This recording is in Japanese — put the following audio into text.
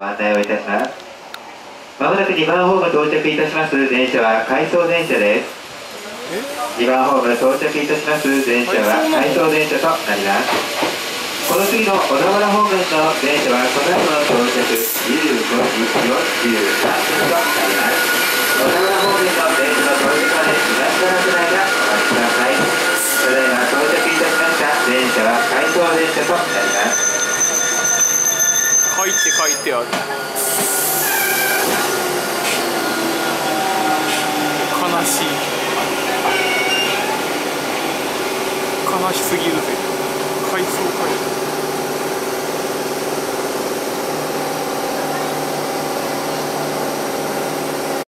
ご案内をいたします。まもなく2番ホーム到着いたします電車は回送電車です。2番ホーム到着いたします電車は回送電車となります。この次の小田原方面の電車はこの後の到着15時43分となります。小田原方面の電車の到着までしばらくの間お待ちください。ただいま到着いたしました電車は回送電車となります。書いてある。悲しい。悲しすぎるぜ。回送書いてある。